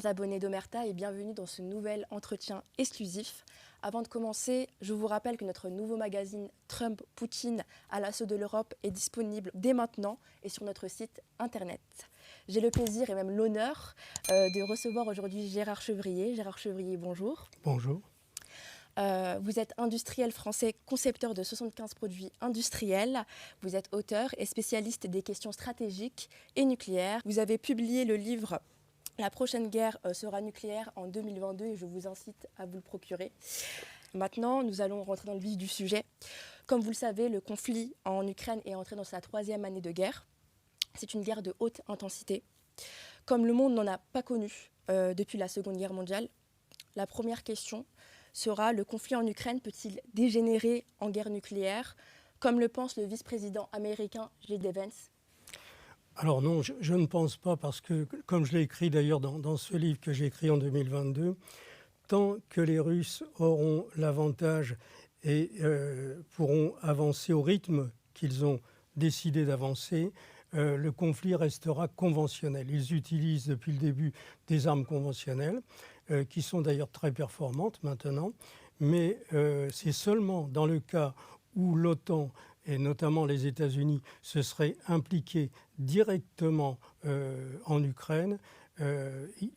abonnés d'Omerta et bienvenue dans ce nouvel entretien exclusif. Avant de commencer, je vous rappelle que notre nouveau magazine Trump, Poutine à l'assaut de l'Europe est disponible dès maintenant et sur notre site internet. J'ai le plaisir et même l'honneur de recevoir aujourd'hui Gérard Chevrier. Gérard Chevrier, bonjour. Bonjour. Vous êtes industriel français, concepteur de 75 produits industriels. Vous êtes auteur et spécialiste des questions stratégiques et nucléaires. Vous avez publié le livre « La prochaine guerre sera nucléaire » en 2022 et je vous incite à vous le procurer. Maintenant, nous allons rentrer dans le vif du sujet. Comme vous le savez, le conflit en Ukraine est entré dans sa 3e année de guerre. C'est une guerre de haute intensité, comme le monde n'en a pas connu depuis la Seconde Guerre mondiale. La première question sera: le conflit en Ukraine peut-il dégénérer en guerre nucléaire, comme le pense le vice-président américain J.D. Vance? Alors non, je ne pense pas, parce que, comme je l'ai écrit d'ailleurs dans ce livre que j'ai écrit en 2022, tant que les Russes auront l'avantage et pourront avancer au rythme qu'ils ont décidé d'avancer, le conflit restera conventionnel. Ils utilisent depuis le début des armes conventionnelles, qui sont d'ailleurs très performantes maintenant, mais c'est seulement dans le cas où l'OTAN et notamment les États-Unis se seraient impliqués directement en Ukraine.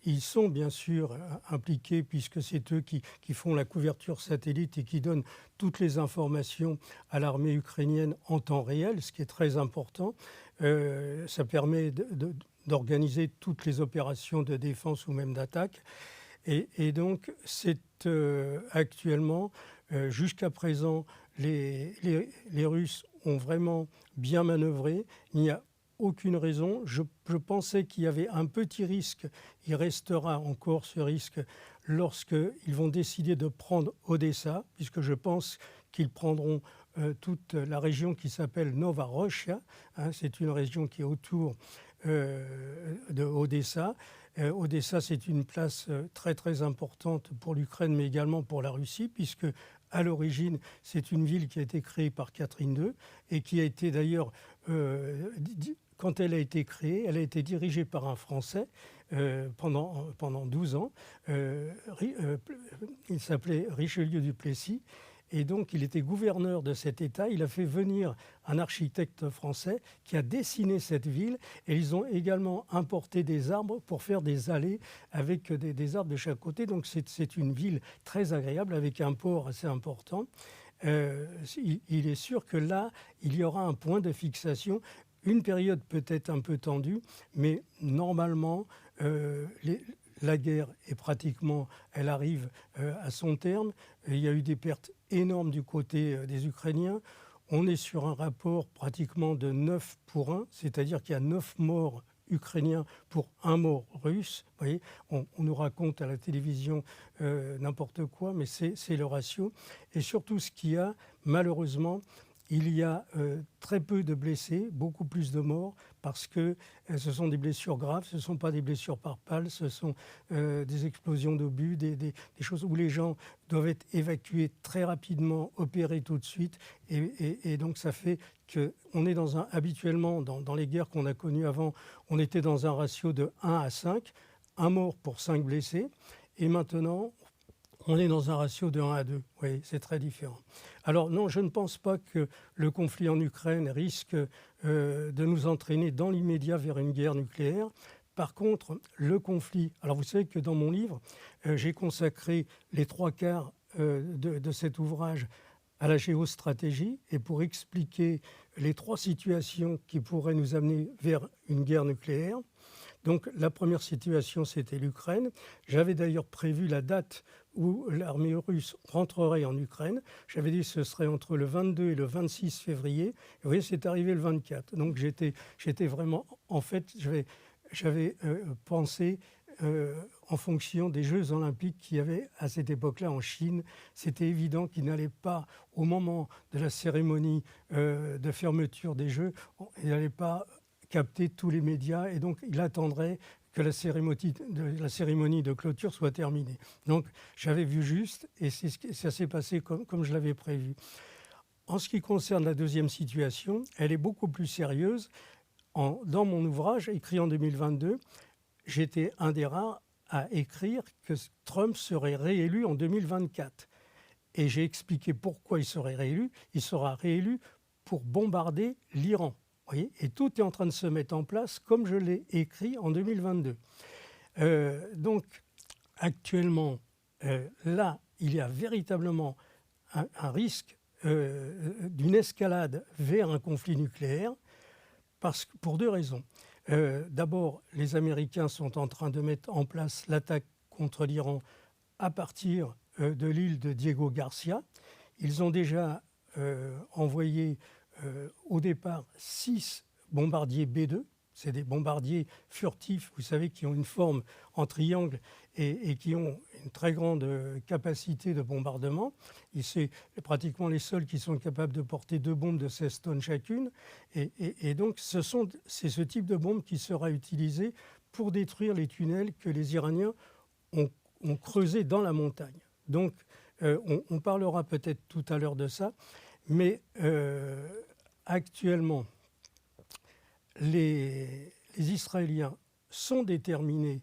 Ils sont bien sûr impliqués, puisque c'est eux qui font la couverture satellite et qui donnent toutes les informations à l'armée ukrainienne en temps réel, ce qui est très important. Ça permet d'organiser toutes les opérations de défense ou même d'attaque. Et donc, c'est actuellement, jusqu'à présent, les Russes ont vraiment bien manœuvré. Il n'y a aucune raison. Je pensais qu'il y avait un petit risque. Il restera encore ce risque lorsqu'ils vont décider de prendre Odessa, puisque je pense qu'ils prendront toute la région qui s'appelle Novorossiya. C'est une région qui est autour de Odessa. Odessa, c'est une place très très importante pour l'Ukraine, mais également pour la Russie, puisque à l'origine, c'est une ville qui a été créée par Catherine II et qui a été d'ailleurs, quand elle a été créée, elle a été dirigée par un Français pendant 12 ans. Il s'appelait Richelieu du Plessis. Et donc, il était gouverneur de cet État. Il a fait venir un architecte français qui a dessiné cette ville. Et ils ont également importé des arbres pour faire des allées avec des arbres de chaque côté. Donc, c'est une ville très agréable avec un port assez important. Il est sûr que là, il y aura un point de fixation. Une période peut-être un peu tendue, mais normalement, la guerre est pratiquement, elle arrive à son terme. Il y a eu des pertes énormes du côté des Ukrainiens. On est sur un rapport pratiquement de 9 pour 1, c'est-à-dire qu'il y a 9 morts ukrainiens pour 1 mort russe. Vous voyez, on nous raconte à la télévision n'importe quoi, mais c'est le ratio. Et surtout, ce qu'il y a, malheureusement, il y a très peu de blessés, beaucoup plus de morts, parce que ce sont des blessures graves, ce ne sont pas des blessures par balle, ce sont des explosions d'obus, des choses où les gens doivent être évacués très rapidement, opérés tout de suite. Et donc ça fait qu'on est habituellement, dans les guerres qu'on a connues avant, on était dans un ratio de 1 à 5, 1 mort pour 5 blessés. Et maintenant, on est dans un ratio de 1 à 2. Oui, c'est très différent. Alors non, je ne pense pas que le conflit en Ukraine risque de nous entraîner dans l'immédiat vers une guerre nucléaire. Par contre, le conflit... Alors vous savez que dans mon livre, j'ai consacré les 3/4 de cet ouvrage à la géostratégie et pour expliquer les 3 situations qui pourraient nous amener vers une guerre nucléaire. Donc la première situation, c'était l'Ukraine. J'avais d'ailleurs prévu la date où l'armée russe rentrerait en Ukraine. J'avais dit que ce serait entre le 22 et le 26 février. Et vous voyez, c'est arrivé le 24. Donc j'étais vraiment... En fait, j'avais pensé en fonction des Jeux olympiques qu'il y avait à cette époque-là en Chine. C'était évident qu'il n'allait pas, au moment de la cérémonie de fermeture des Jeux, il n'allait pas capter tous les médias et donc il attendrait que la cérémonie de clôture soit terminée. Donc j'avais vu juste et ça s'est passé comme je l'avais prévu. En ce qui concerne la deuxième situation, elle est beaucoup plus sérieuse. Dans mon ouvrage, écrit en 2022, j'étais un des rares à écrire que Trump serait réélu en 2024. Et j'ai expliqué pourquoi il serait réélu. Il sera réélu pour bombarder l'Iran. Voyez, et tout est en train de se mettre en place comme je l'ai écrit en 2022. Donc, actuellement, là, il y a véritablement un risque d'une escalade vers un conflit nucléaire pour deux raisons. D'abord, les Américains sont en train de mettre en place l'attaque contre l'Iran à partir de l'île de Diego Garcia. Ils ont déjà envoyé au départ 6 bombardiers B-2. C'est des bombardiers furtifs, vous savez, qui ont une forme en triangle et qui ont une très grande capacité de bombardement. Et c'est pratiquement les seuls qui sont capables de porter 2 bombes de 16 tonnes chacune. Et donc, c'est ce type de bombe qui sera utilisé pour détruire les tunnels que les Iraniens ont creusés dans la montagne. Donc, on parlera peut-être tout à l'heure de ça, mais actuellement, les Israéliens sont déterminés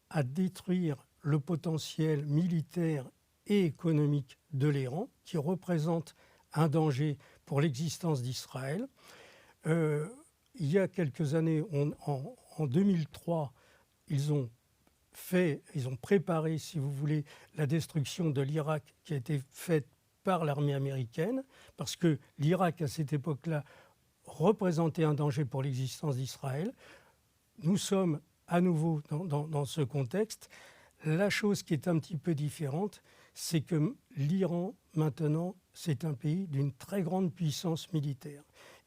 à détruire le potentiel militaire et économique de l'Iran, qui représente un danger pour l'existence d'Israël. Il y a quelques années, en 2003, ils ont préparé, si vous voulez, la destruction de l'Irak qui a été faite par l'armée américaine, parce que l'Irak, à cette époque-là, représentait un danger pour l'existence d'Israël. Nous sommes à nouveau dans ce contexte. La chose qui est un petit peu différente, c'est que l'Iran, maintenant, c'est un pays d'une très grande puissance militaire.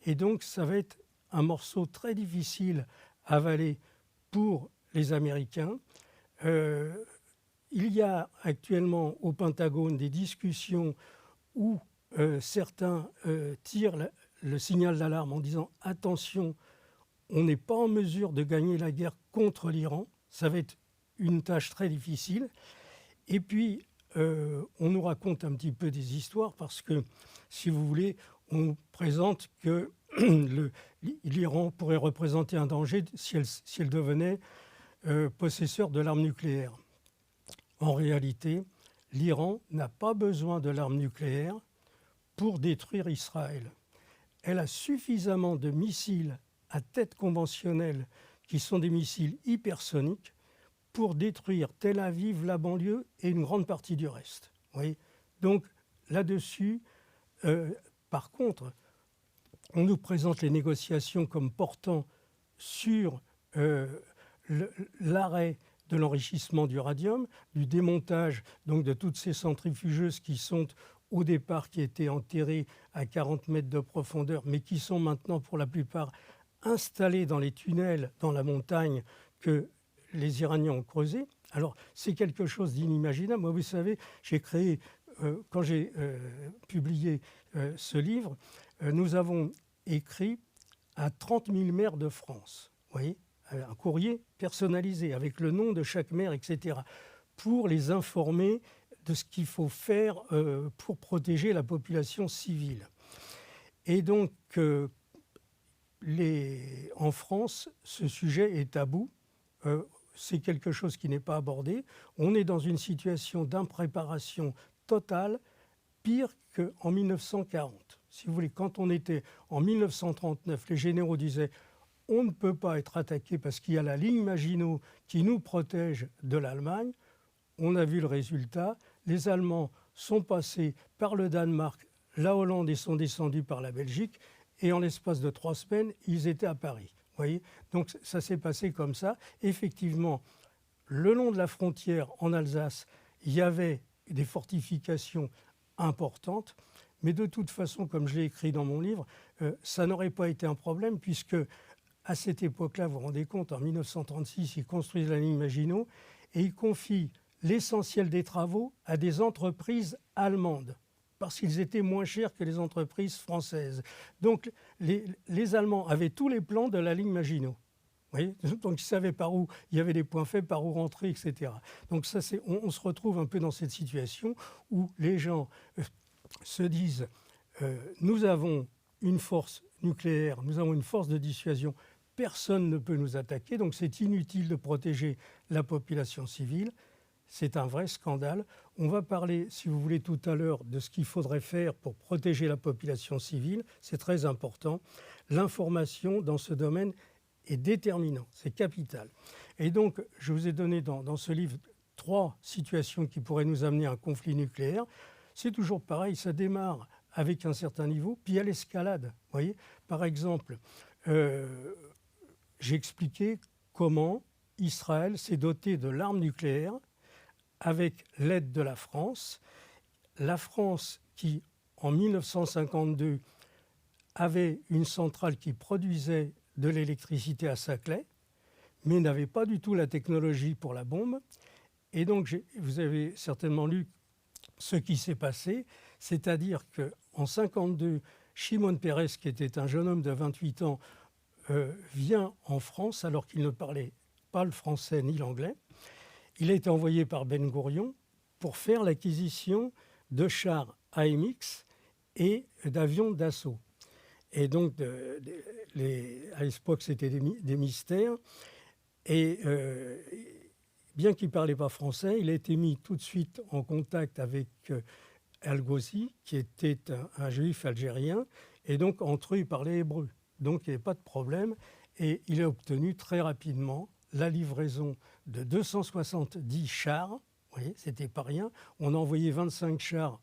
Et donc, ça va être un morceau très difficile à avaler pour les Américains. Il y a actuellement au Pentagone des discussions où certains tirent le signal d'alarme en disant « Attention, on n'est pas en mesure de gagner la guerre contre l'Iran, ça va être une tâche très difficile. » Et puis, on nous raconte un petit peu des histoires parce que, si vous voulez, on nous présente que l'Iran pourrait représenter un danger si elle devenait possesseur de l'arme nucléaire. En réalité, l'Iran n'a pas besoin de l'arme nucléaire pour détruire Israël. Elle a suffisamment de missiles à tête conventionnelle qui sont des missiles hypersoniques pour détruire Tel Aviv, la banlieue et une grande partie du reste. Oui. Donc là-dessus, par contre, on nous présente les négociations comme portant sur l'arrêt de l'enrichissement d'uranium, du démontage donc, de toutes ces centrifugeuses qui sont au départ qui étaient enterrées à 40 mètres de profondeur, mais qui sont maintenant pour la plupart installées dans les tunnels dans la montagne que les Iraniens ont creusés. Alors c'est quelque chose d'inimaginable. Moi, vous savez, j'ai créé, quand j'ai publié ce livre, nous avons écrit à 30 000 maires de France, vous voyez, un courrier personnalisé avec le nom de chaque maire, etc., pour les informer de ce qu'il faut faire pour protéger la population civile. Et donc, en France, ce sujet est tabou. C'est quelque chose qui n'est pas abordé. On est dans une situation d'impréparation totale, pire qu'en 1940. Si vous voulez, quand on était en 1939, les généraux disaient « on ne peut pas être attaqué parce qu'il y a la ligne Maginot qui nous protège de l'Allemagne ». On a vu le résultat. Les Allemands sont passés par le Danemark, la Hollande et sont descendus par la Belgique. Et en l'espace de 3 semaines, ils étaient à Paris. Vous voyez ? Donc ça s'est passé comme ça. Effectivement, le long de la frontière en Alsace, il y avait des fortifications importantes. Mais de toute façon, comme je l'ai écrit dans mon livre, ça n'aurait pas été un problème puisque à cette époque-là, vous vous rendez compte, en 1936, ils construisent la ligne Maginot et ils confient l'essentiel des travaux à des entreprises allemandes parce qu'ils étaient moins chers que les entreprises françaises. Donc les Allemands avaient tous les plans de la ligne Maginot. Vous voyez ? Donc ils savaient par où il y avait des points faibles, par où rentrer, etc. Donc ça, on se retrouve un peu dans cette situation où les gens se disent nous avons une force nucléaire, nous avons une force de dissuasion personne ne peut nous attaquer, donc c'est inutile de protéger la population civile. C'est un vrai scandale. On va parler, si vous voulez, tout à l'heure de ce qu'il faudrait faire pour protéger la population civile. C'est très important. L'information dans ce domaine est déterminante, c'est capital. Et donc, je vous ai donné dans ce livre 3 situations qui pourraient nous amener à un conflit nucléaire. C'est toujours pareil, ça démarre avec un certain niveau, puis il y a l'escalade. Voyez, par exemple, j'ai expliqué comment Israël s'est doté de l'arme nucléaire avec l'aide de la France. La France qui, en 1952, avait une centrale qui produisait de l'électricité à Saclay, mais n'avait pas du tout la technologie pour la bombe. Et donc, vous avez certainement lu ce qui s'est passé, c'est-à-dire qu'en 1952, Shimon Peres, qui était un jeune homme de 28 ans, vient en France alors qu'il ne parlait pas le français ni l'anglais. Il a été envoyé par Ben Gourion pour faire l'acquisition de chars AMX et d'avions d'assaut. Et donc, à l'époque, c'était des mystères. Et bien qu'il ne parlait pas français, il a été mis tout de suite en contact avec Al-Ghazi, qui était un juif algérien. Et donc, entre eux, ils parlaient hébreu. Donc, il n'y avait pas de problème. Et il a obtenu très rapidement la livraison de 270 chars. Vous voyez, ce n'était pas rien. On a envoyé 25 chars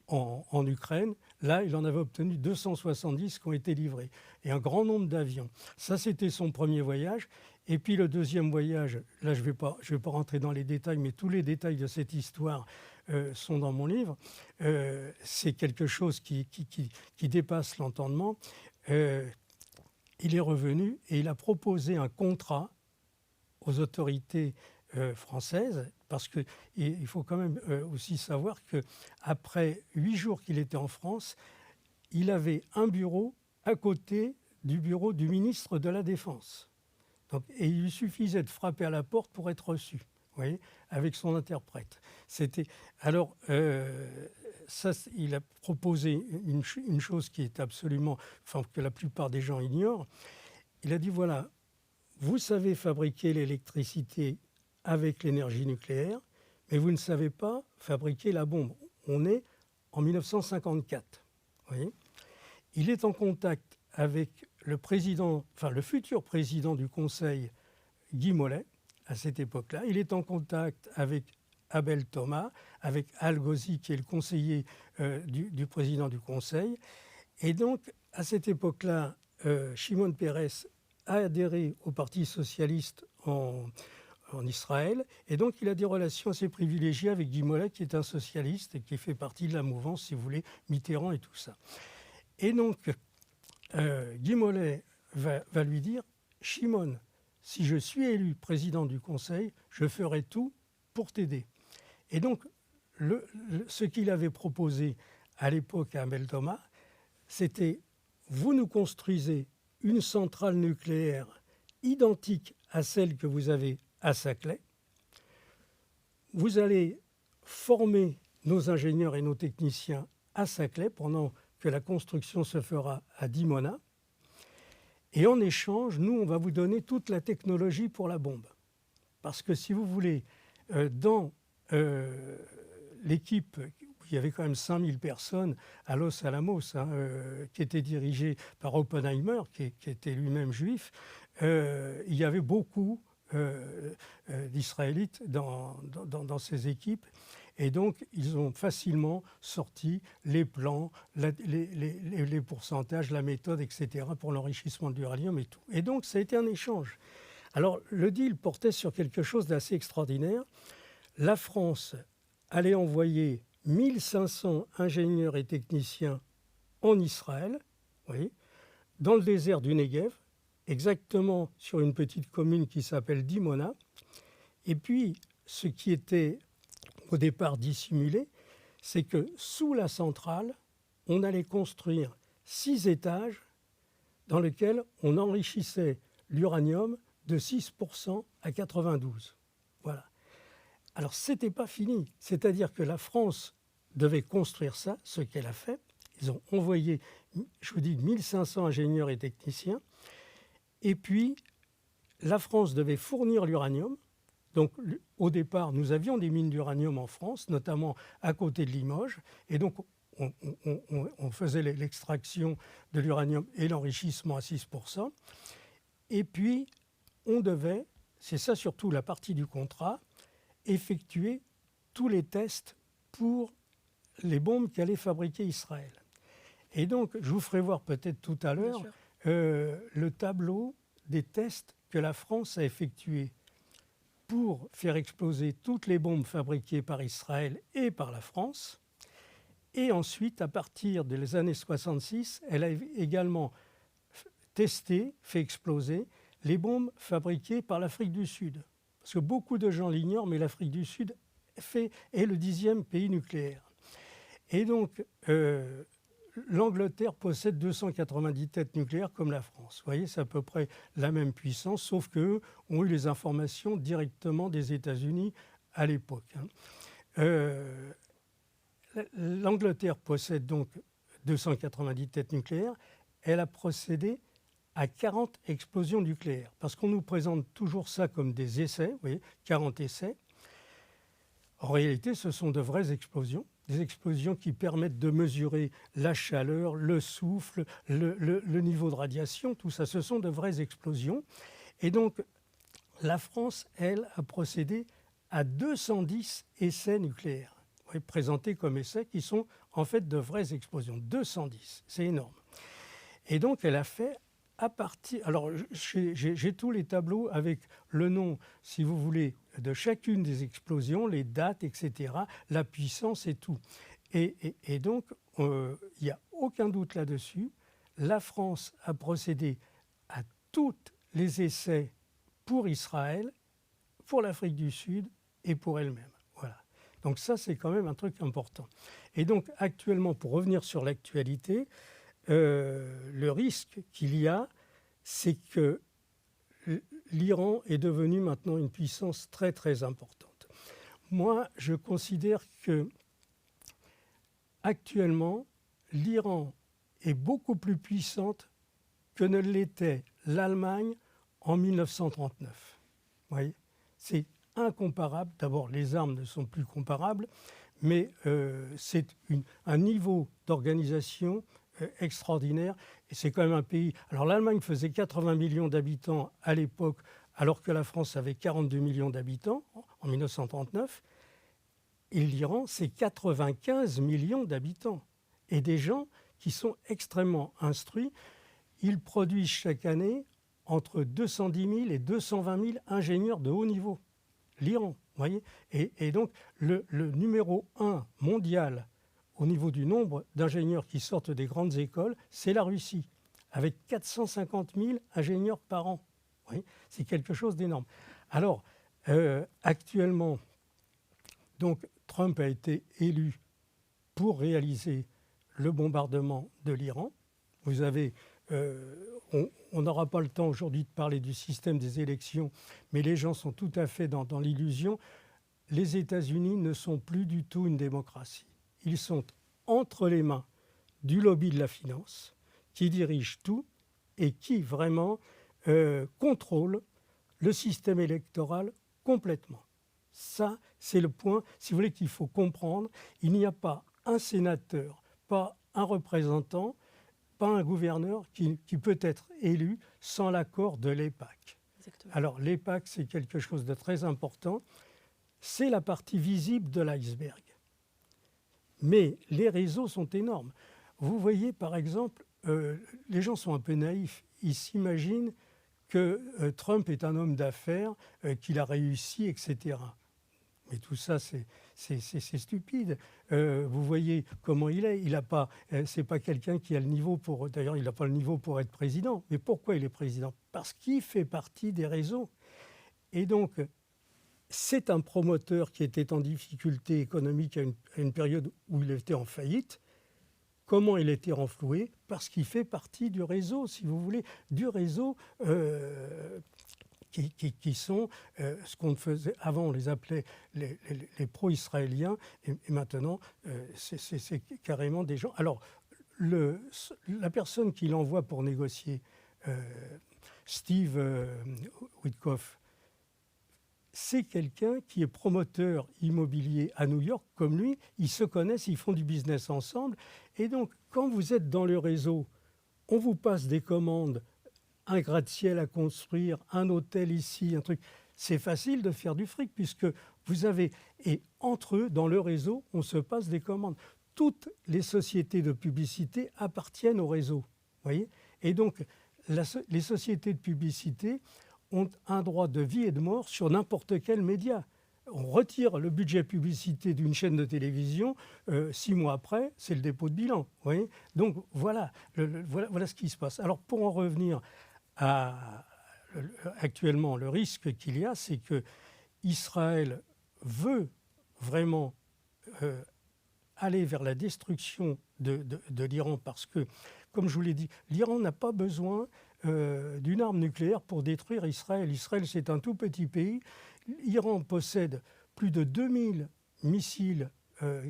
en Ukraine. Là, il en avait obtenu 270 qui ont été livrés. Et un grand nombre d'avions. Ça, c'était son premier voyage. Et puis le deuxième voyage, là, je vais pas rentrer dans les détails, mais tous les détails de cette histoire sont dans mon livre. C'est quelque chose qui dépasse l'entendement. Il est revenu et il a proposé un contrat aux autorités françaises, parce qu'il faut quand même aussi savoir qu'après 8 jours qu'il était en France, il avait un bureau à côté du bureau du ministre de la Défense. Donc, et il lui suffisait de frapper à la porte pour être reçu, vous voyez, avec son interprète. Alors, il a proposé une chose qui est absolument, enfin, que la plupart des gens ignorent. Il a dit, voilà, vous savez fabriquer l'électricité avec l'énergie nucléaire, mais vous ne savez pas fabriquer la bombe. On est en 1954. Vous voyez. Il est en contact avec le futur président du Conseil, Guy Mollet, à cette époque-là. Il est en contact avec Abel Thomas, avec Al-Ghazi, qui est le conseiller du président du Conseil. Et donc, à cette époque-là, Shimon Peres a adhéré au Parti socialiste en Israël. Et donc, il a des relations assez privilégiées avec Guy Mollet, qui est un socialiste et qui fait partie de la mouvance, si vous voulez, Mitterrand et tout ça. Et donc, Guy Mollet va lui dire « Shimon, si je suis élu président du Conseil, je ferai tout pour t'aider. » Et donc, ce qu'il avait proposé à l'époque à Abel Thomas, c'était « Vous nous construisez une centrale nucléaire identique à celle que vous avez à Saclay. Vous allez former nos ingénieurs et nos techniciens à Saclay pendant que la construction se fera à Dimona. Et en échange, nous, on va vous donner toute la technologie pour la bombe. Parce que si vous voulez, dans l'équipe, il y avait quand même 5000 personnes à Los Alamos, qui était dirigée par Oppenheimer, qui était lui-même juif, il y avait beaucoup d'Israélites dans ces équipes. Et donc, ils ont facilement sorti les plans, les pourcentages, la méthode, etc., pour l'enrichissement de l'uranium et tout. Et donc, ça a été un échange. Alors, le deal portait sur quelque chose d'assez extraordinaire. La France allait envoyer 1500 ingénieurs et techniciens en Israël, vous voyez, dans le désert du Negev, exactement sur une petite commune qui s'appelle Dimona. Et puis, ce qui était au départ dissimulé, c'est que sous la centrale, on allait construire 6 étages dans lesquels on enrichissait l'uranium de 6% à 92%. Voilà. Alors, ce n'était pas fini. C'est-à-dire que la France devait construire ça, ce qu'elle a fait. Ils ont envoyé, je vous dis, 1500 ingénieurs et techniciens. Et puis, la France devait fournir l'uranium. Donc, au départ, nous avions des mines d'uranium en France, notamment à côté de Limoges. Et donc, on faisait l'extraction de l'uranium et l'enrichissement à 6%. Et puis, on devait, c'est ça surtout la partie du contrat, effectuer tous les tests pour les bombes qu'allait fabriquer Israël. Et donc, je vous ferai voir peut-être tout à l'heure le tableau des tests que la France a effectués pour faire exploser toutes les bombes fabriquées par Israël et par la France. Et ensuite, à partir des années 66, elle a également testé, fait exploser les bombes fabriquées par l'Afrique du Sud. Parce que beaucoup de gens l'ignorent, mais l'Afrique du Sud est le 10e pays nucléaire. Et donc, l'Angleterre possède 290 têtes nucléaires comme la France. Vous voyez, c'est à peu près la même puissance, sauf qu'eux ont eu les informations directement des États-Unis à l'époque. L'Angleterre possède donc 290 têtes nucléaires. Elle a procédé à 40 explosions nucléaires. Parce qu'on nous présente toujours ça comme des essais, vous voyez, 40 essais. En réalité, ce sont de vraies explosions, des explosions qui permettent de mesurer la chaleur, le souffle, le niveau de radiation, tout ça, ce sont de vraies explosions. Et donc, la France, elle, a procédé à 210 essais nucléaires, présentés comme essais, qui sont en fait de vraies explosions. 210, c'est énorme. Et donc, elle a fait à partir... Alors, j'ai tous les tableaux avec le nom, si vous voulez, de chacune des explosions, les dates, etc., la puissance et tout. Et donc, il n'y a aucun doute là-dessus. La France a procédé à tous les essais pour Israël, pour l'Afrique du Sud et pour elle-même. Voilà. Donc ça, c'est quand même un truc important. Et donc, actuellement, pour revenir sur l'actualité, le risque qu'il y a, c'est que l'Iran est devenu maintenant une puissance très, très importante. Moi, je considère que actuellement, l'Iran est beaucoup plus puissante que ne l'était l'Allemagne en 1939. Vous voyez, c'est incomparable. D'abord, les armes ne sont plus comparables, mais c'est un niveau d'organisation extraordinaire. Et c'est quand même un pays... Alors l'Allemagne faisait 80 millions d'habitants à l'époque, alors que la France avait 42 millions d'habitants en 1939. Et l'Iran, c'est 95 millions d'habitants. Et des gens qui sont extrêmement instruits. Ils produisent chaque année entre 210 000 et 220 000 ingénieurs de haut niveau. L'Iran, vous voyez. Et donc, le numéro 1 mondial au niveau du nombre d'ingénieurs qui sortent des grandes écoles, c'est la Russie, avec 450 000 ingénieurs par an. Oui, c'est quelque chose d'énorme. Alors, actuellement, donc, Trump a été élu pour réaliser le bombardement de l'Iran. Vous avez, on n'aura pas le temps aujourd'hui de parler du système des élections, mais les gens sont tout à fait dans l'illusion. Les États-Unis ne sont plus du tout une démocratie. Ils sont entre les mains du lobby de la finance qui dirige tout et qui vraiment contrôle le système électoral complètement. Ça, c'est le point, si vous voulez, qu'il faut comprendre. Il n'y a pas un sénateur, pas un représentant, pas un gouverneur qui peut être élu sans l'accord de l'EPAC. Exactement. Alors, l'EPAC, c'est quelque chose de très important. C'est la partie visible de l'iceberg. Mais les réseaux sont énormes. Vous voyez, par exemple, les gens sont un peu naïfs. Ils s'imaginent que Trump est un homme d'affaires, qu'il a réussi, etc. Mais tout ça, c'est stupide. Vous voyez comment il est. Il n'a pas, c'est pas quelqu'un qui a le niveau pour... D'ailleurs, il n'a pas le niveau pour être président. Mais pourquoi il est président? Parce qu'il fait partie des réseaux. Et donc... c'est un promoteur qui était en difficulté économique à une période où il était en faillite. Comment il était renfloué? Parce qu'il fait partie du réseau, si vous voulez, du réseau qui sont ce qu'on faisait avant, on les appelait les pro-israéliens, et maintenant c'est carrément des gens. Alors la personne qui l'envoie pour négocier Steve Witkoff, c'est quelqu'un qui est promoteur immobilier à New York, comme lui. Ils se connaissent, ils font du business ensemble. Et donc, quand vous êtes dans le réseau, on vous passe des commandes, un gratte-ciel à construire, un hôtel ici, un truc. C'est facile de faire du fric puisque vous avez... Et entre eux, dans le réseau, on se passe des commandes. Toutes les sociétés de publicité appartiennent au réseau. Voyez ? Et donc, les sociétés de publicité ont un droit de vie et de mort sur n'importe quel média. On retire le budget publicité d'une chaîne de télévision, 6 mois après, c'est le dépôt de bilan. Vous voyez ? Donc voilà, voilà ce qui se passe. Alors pour en revenir actuellement, le risque qu'il y a, c'est que Israël veut vraiment aller vers la destruction de l'Iran parce que, comme je vous l'ai dit, l'Iran n'a pas besoin d'une arme nucléaire pour détruire Israël. Israël, c'est un tout petit pays. L'Iran possède plus de 2000 missiles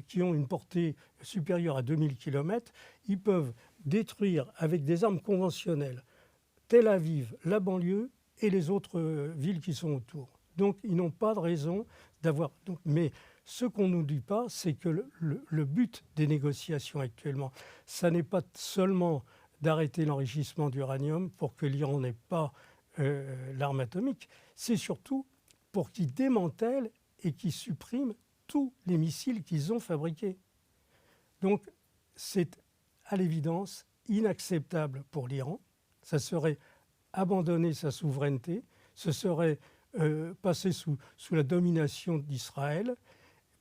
qui ont une portée supérieure à 2000 km. Ils peuvent détruire avec des armes conventionnelles Tel Aviv, la banlieue et les autres villes qui sont autour. Donc, ils n'ont pas de raison d'avoir... Mais ce qu'on ne nous dit pas, c'est que le but des négociations actuellement, ça n'est pas seulement d'arrêter l'enrichissement d'uranium pour que l'Iran n'ait pas l'arme atomique, c'est surtout pour qu'ils démantèlent et qu'ils suppriment tous les missiles qu'ils ont fabriqués. Donc, c'est à l'évidence inacceptable pour l'Iran. Ça serait abandonner sa souveraineté, ce serait passer sous la domination d'Israël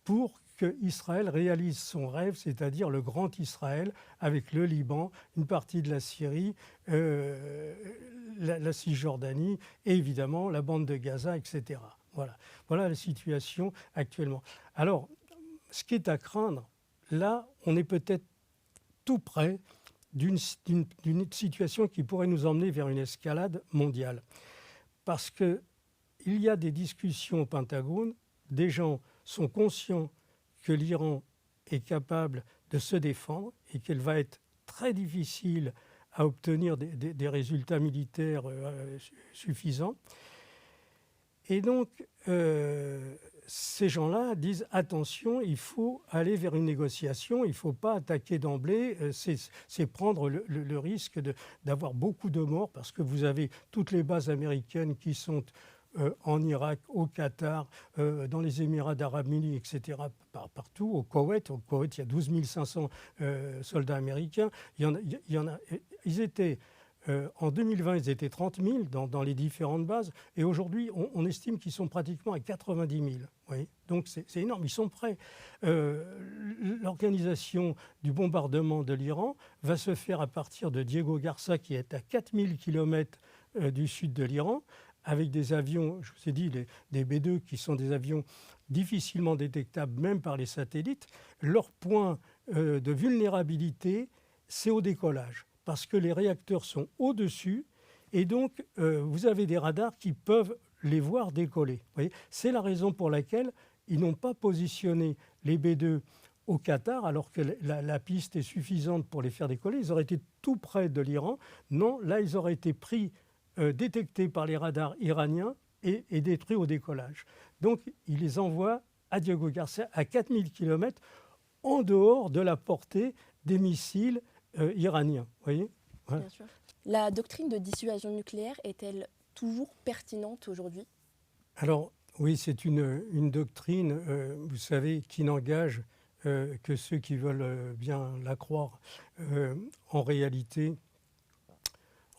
pour qu'Israël réalise son rêve, c'est-à-dire le grand Israël avec le Liban, une partie de la Syrie, la Cisjordanie et évidemment la bande de Gaza, etc. Voilà la situation actuellement. Alors, ce qui est à craindre, là, on est peut-être tout près d'une situation qui pourrait nous emmener vers une escalade mondiale. Parce qu'il y a des discussions au Pentagone, des gens sont conscients que l'Iran est capable de se défendre et qu'elle va être très difficile à obtenir des résultats militaires suffisants. Et donc, ces gens-là disent attention, il faut aller vers une négociation, il ne faut pas attaquer d'emblée, c'est prendre le risque d'avoir beaucoup de morts parce que vous avez toutes les bases américaines qui sont en Irak, au Qatar, dans les Émirats d'Arabes Unis, etc., partout, au Koweït. Au Koweït, il y a 12 500 soldats américains. Ils étaient... en 2020, ils étaient 30 000 dans les différentes bases. Et aujourd'hui, on estime qu'ils sont pratiquement à 90 000. Oui. Donc, c'est énorme. Ils sont prêts. L'organisation du bombardement de l'Iran va se faire à partir de Diego Garça, qui est à 4000 km du sud de l'Iran, avec des avions, je vous ai dit, des B-2, qui sont des avions difficilement détectables, même par les satellites. Leur point de vulnérabilité, c'est au décollage, parce que les réacteurs sont au-dessus, et donc vous avez des radars qui peuvent les voir décoller. Vous voyez, c'est la raison pour laquelle ils n'ont pas positionné les B-2 au Qatar, alors que la piste est suffisante pour les faire décoller. Ils auraient été tout près de l'Iran. Non, là, ils auraient été détectés par les radars iraniens et détruits au décollage. Donc, ils les envoient à Diego Garcia, à 4000 km, en dehors de la portée des missiles iraniens. Vous voyez ? Voilà. Bien sûr. La doctrine de dissuasion nucléaire est-elle toujours pertinente aujourd'hui ? Alors, oui, c'est une doctrine, vous savez, qui n'engage que ceux qui veulent bien la croire. En réalité,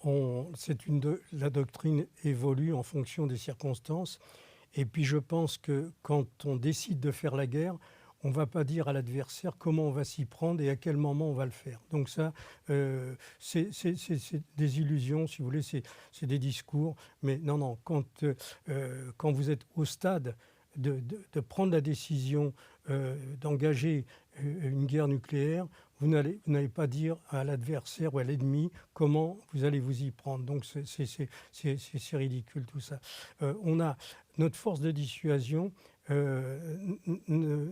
la doctrine évolue en fonction des circonstances. Et puis je pense que quand on décide de faire la guerre, on ne va pas dire à l'adversaire comment on va s'y prendre et à quel moment on va le faire. Donc ça, c'est des illusions, si vous voulez, c'est des discours. Mais non, quand vous êtes au stade de prendre la décision d'engager une guerre nucléaire, vous n'allez pas dire à l'adversaire ou à l'ennemi comment vous allez vous y prendre. Donc c'est ridicule tout ça. On a notre force de dissuasion ne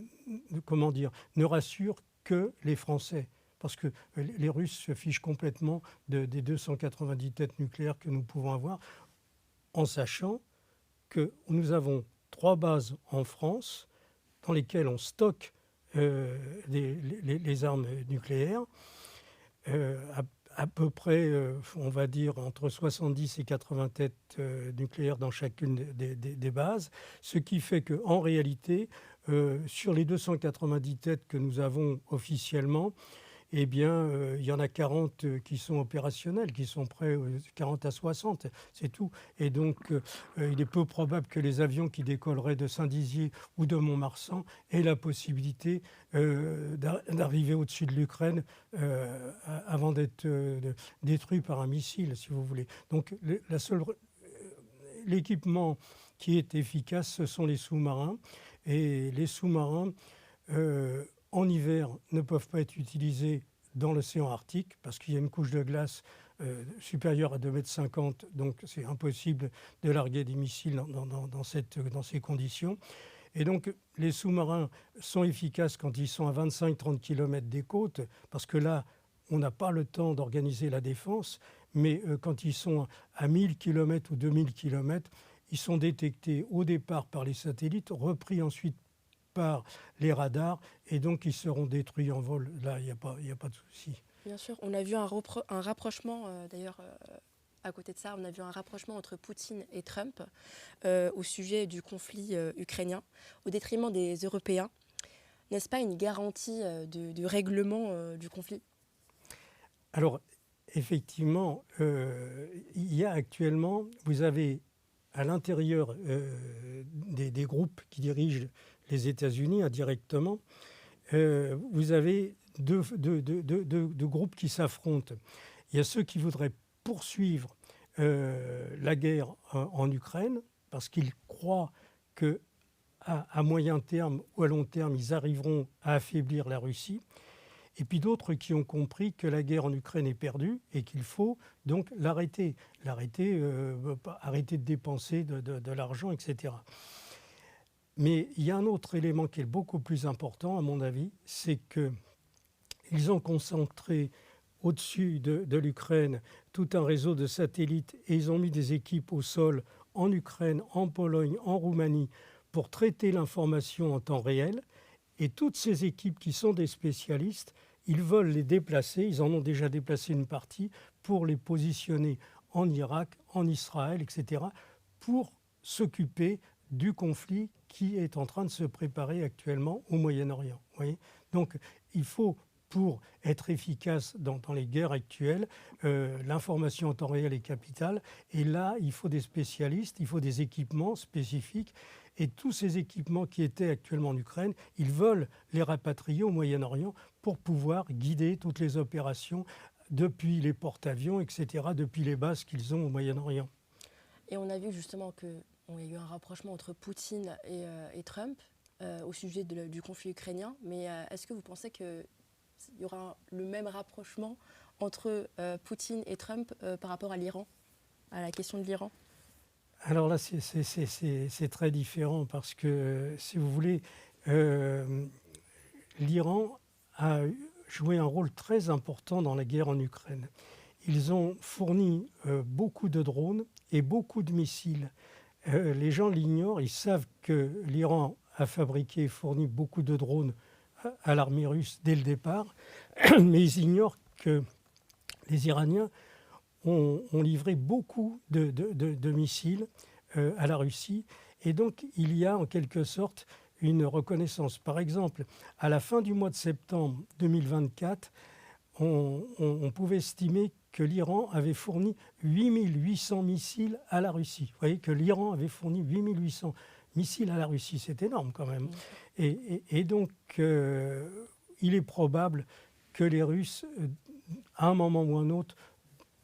rassure que les Français. parce que les Russes se fichent complètement des 290 têtes nucléaires que nous pouvons avoir, en sachant que nous avons 3 bases en France dans lesquelles on stocke les armes nucléaires, à peu près, on va dire, entre 70 et 80 têtes nucléaires dans chacune des bases, ce qui fait qu'en réalité, sur les 290 têtes que nous avons officiellement, eh bien, il y en a 40 qui sont opérationnels, qui sont prêts, 40 à 60, c'est tout. Et donc, il est peu probable que les avions qui décolleraient de Saint-Dizier ou de Mont-Marsan aient la possibilité d'arriver au-dessus de l'Ukraine avant d'être détruits par un missile, si vous voulez. Donc, l'équipement qui est efficace, ce sont les sous-marins. Et les sous-marins, en hiver, ne peuvent pas être utilisés dans l'océan Arctique parce qu'il y a une couche de glace supérieure à 2,50 m, donc c'est impossible de larguer des missiles dans ces conditions. Et donc, les sous-marins sont efficaces quand ils sont à 25-30 km des côtes, parce que là, on n'a pas le temps d'organiser la défense, mais quand ils sont à 1000 km ou 2000 km, ils sont détectés au départ par les satellites, repris ensuite par les radars, et donc ils seront détruits en vol. Là, il n'y a pas de souci. Bien sûr, on a vu un rapprochement, d'ailleurs, à côté de ça, on a vu un rapprochement entre Poutine et Trump au sujet du conflit ukrainien, au détriment des Européens. N'est-ce pas une garantie de règlement du conflit ? Alors, effectivement, il y a actuellement, vous avez à l'intérieur des groupes qui dirigent les États-Unis indirectement, vous avez deux groupes qui s'affrontent. Il y a ceux qui voudraient poursuivre la guerre en Ukraine parce qu'ils croient qu'à moyen terme ou à long terme, ils arriveront à affaiblir la Russie. Et puis d'autres qui ont compris que la guerre en Ukraine est perdue et qu'il faut donc l'arrêter, arrêter de dépenser de l'argent, etc. Mais il y a un autre élément qui est beaucoup plus important, à mon avis, c'est qu'ils ont concentré au-dessus de l'Ukraine tout un réseau de satellites et ils ont mis des équipes au sol en Ukraine, en Pologne, en Roumanie pour traiter l'information en temps réel. Et toutes ces équipes qui sont des spécialistes, ils veulent les déplacer, ils en ont déjà déplacé une partie, pour les positionner en Irak, en Israël, etc., pour s'occuper du conflit qui est en train de se préparer actuellement au Moyen-Orient. Vous voyez ? Donc il faut, pour être efficace dans les guerres actuelles, l'information en temps réel est capitale. Et là, il faut des spécialistes, il faut des équipements spécifiques. Et tous ces équipements qui étaient actuellement en Ukraine, ils veulent les rapatrier au Moyen-Orient pour pouvoir guider toutes les opérations depuis les porte-avions, etc., depuis les bases qu'ils ont au Moyen-Orient. Et on a vu justement qu'il y a eu un rapprochement entre Poutine et Trump au sujet du conflit ukrainien. Mais est-ce que vous pensez qu'il y aura le même rapprochement entre Poutine et Trump par rapport à l'Iran, à la question de l'Iran ? Alors là, c'est très différent parce que, si vous voulez, l'Iran a joué un rôle très important dans la guerre en Ukraine. Ils ont fourni beaucoup de drones et beaucoup de missiles. Les gens l'ignorent, ils savent que l'Iran a fabriqué et fourni beaucoup de drones à l'armée russe dès le départ, mais ils ignorent que les Iraniens ont livré beaucoup de missiles à la Russie. Et donc, il y a en quelque sorte une reconnaissance. Par exemple, à la fin du mois de septembre 2024, on pouvait estimer que l'Iran avait fourni 8800 missiles à la Russie. Vous voyez que l'Iran avait fourni 8800 missiles à la Russie. C'est énorme quand même. Et donc, il est probable que les Russes, à un moment ou un autre,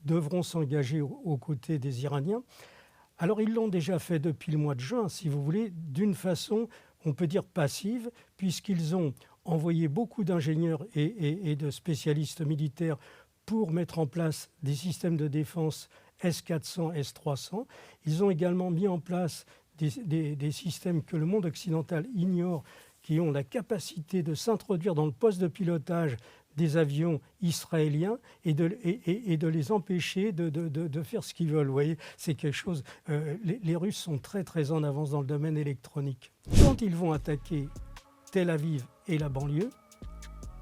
devront s'engager aux côtés des Iraniens. Alors, ils l'ont déjà fait depuis le mois de juin, si vous voulez, d'une façon, on peut dire passive, puisqu'ils ont envoyé beaucoup d'ingénieurs et de spécialistes militaires pour mettre en place des systèmes de défense S-400, S-300. Ils ont également mis en place des systèmes que le monde occidental ignore, qui ont la capacité de s'introduire dans le poste de pilotage des avions israéliens et de les empêcher de faire ce qu'ils veulent. Vous voyez, c'est quelque chose... les Russes sont très très en avance dans le domaine électronique. Quand ils vont attaquer Tel Aviv et la banlieue,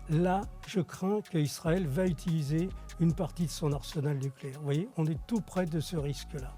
là, je crains qu'Israël va utiliser une partie de son arsenal nucléaire. Vous voyez, on est tout près de ce risque-là.